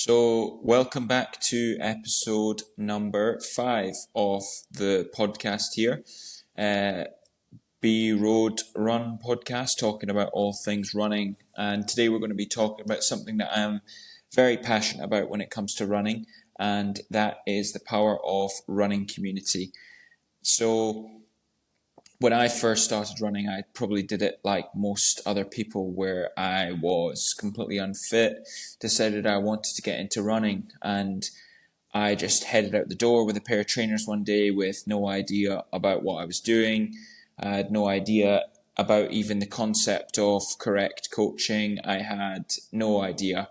So, welcome back to episode number 5 of the podcast here. B Road Run podcast, talking about all things running. And today we're going to be talking about something that I'm very passionate about when it comes to running, and that is the power of running community. So, when I first started running, I probably did it like most other people, where I was completely unfit, decided I wanted to get into running, and I just headed out the door with a pair of trainers one day with no idea about what I was doing. I had no idea about even the concept of correct coaching. I had no idea.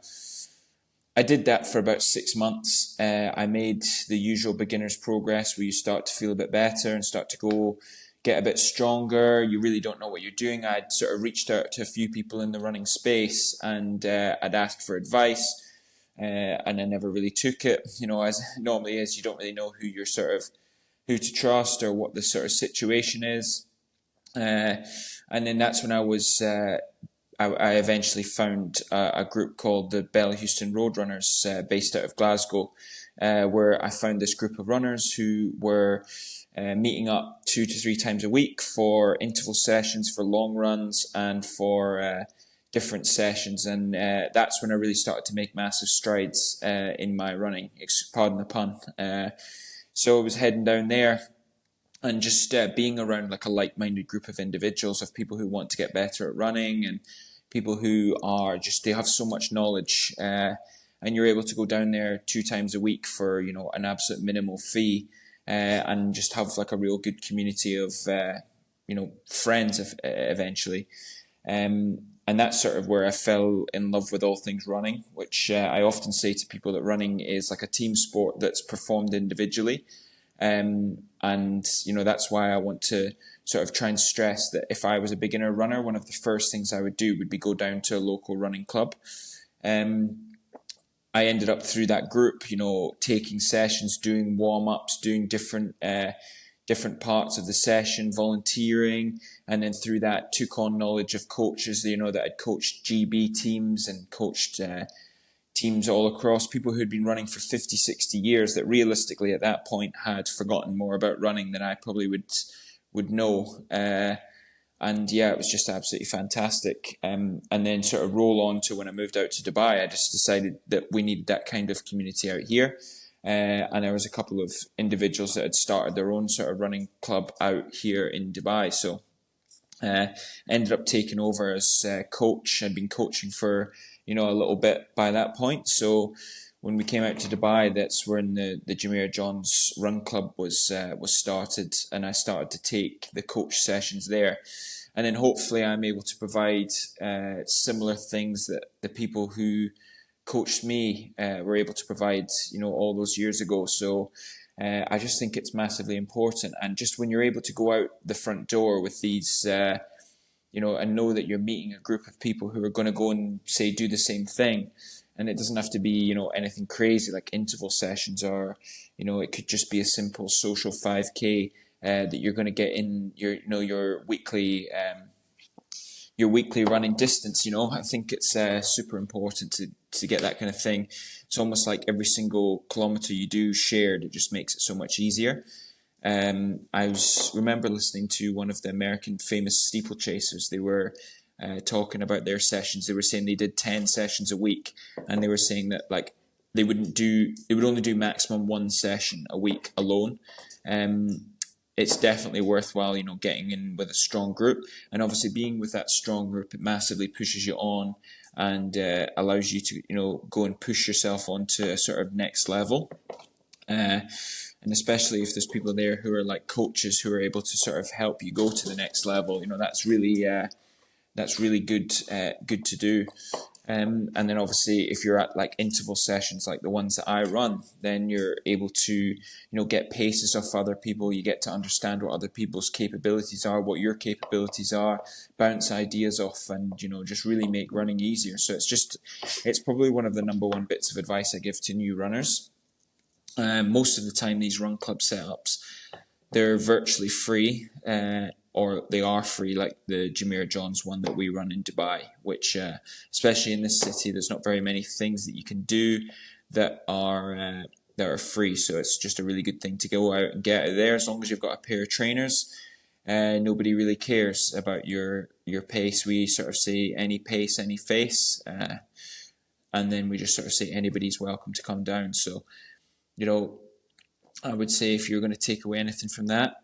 I did that for about 6 months. I made the usual beginner's progress where you start to feel a bit better and start to get a bit stronger. You really don't know what you're doing. I'd sort of reached out to a few people in the running space, and I'd asked for advice, and I never really took it. You know, as it normally is, you don't really know who to trust or what the sort of situation is. And then that's when I eventually found a group called the Bellahouston Roadrunners, based out of Glasgow, where I found this group of runners who were meeting up 2 to 3 times a week for interval sessions, for long runs, and for different sessions. And that's when I really started to make massive strides in my running, pardon the pun. So I was heading down there and just being around like a like-minded group of individuals, of people who want to get better at running, and people who are they have so much knowledge, and you're able to go down there 2 times a week for, an absolute minimal fee, and just have like a real good community of, friends eventually. And that's sort of where I fell in love with all things running, which I often say to people, that running is like a team sport that's performed individually. And, that's why I want to sort of try and stress that if I was a beginner runner, one of the first things I would do would be go down to a local running club. I ended up through that group, taking sessions, doing warm-ups, doing different parts of the session, volunteering, and then through that took on knowledge of coaches, that had coached GB teams and coached teams all across, people who had been running for 50, 60 years, that realistically at that point had forgotten more about running than I probably would know. And yeah, it was just absolutely fantastic. And then sort of roll on to when I moved out to Dubai, I just decided that we needed that kind of community out here. And there was a couple of individuals that had started their own sort of running club out here in Dubai. So ended up taking over as coach. I'd been coaching for, a little bit by that point. So when we came out to Dubai, that's when the Jameer Johns Run Club was started, and I started to take the coach sessions there. And then hopefully I'm able to provide similar things that the people who coached me were able to provide, all those years ago. So I just think it's massively important. And just when you're able to go out the front door with these, and know that you're meeting a group of people who are going to go and say do the same thing. And it doesn't have to be, anything crazy like interval sessions, or, it could just be a simple social 5K that you're going to get in your weekly running distance. I think it's super important to get that kind of thing. It's almost like every single kilometer you do shared, it just makes it so much easier. I remember listening to one of the American famous steeplechasers. They were talking about their sessions. They were saying they did 10 sessions a week, and they were saying that like they would only do maximum 1 session a week alone. It's definitely worthwhile, getting in with a strong group, and obviously being with that strong group, it massively pushes you on and allows you to, go and push yourself onto a sort of next level. And especially if there's people there who are like coaches who are able to sort of help you go to the next level, that's really good to do. And then obviously if you're at like interval sessions like the ones that I run, then you're able to, get paces off other people. You get to understand what other people's capabilities are, what your capabilities are, bounce ideas off, and, just really make running easier. So it's probably one of the number one bits of advice I give to new runners. Most of the time, these run club setups, they're virtually free, or they are free, like the Jameer Johns one that we run in Dubai, which, especially in this city, there's not very many things that you can do. that are free. So it's just a really good thing to go out and get out there. As long as you've got a pair of trainers, nobody really cares about your pace. We sort of say any pace, any face, and then we just sort of say anybody's welcome to come down. So, I would say if you're going to take away anything from that,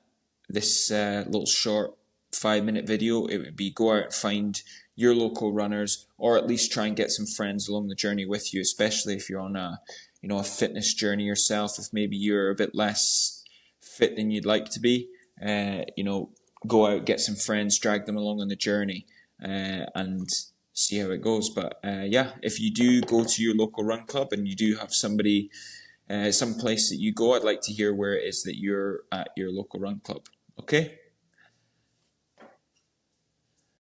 this little short 5-minute video, it would be go out and find your local runners, or at least try and get some friends along the journey with you, especially if you're on a fitness journey yourself. If maybe you're a bit less fit than you'd like to be, go out, get some friends, drag them along on the journey, and see how it goes. But if you do go to your local run club and you do have somebody, some place that you go, I'd like to hear where it is that you're at your local run club. Okay?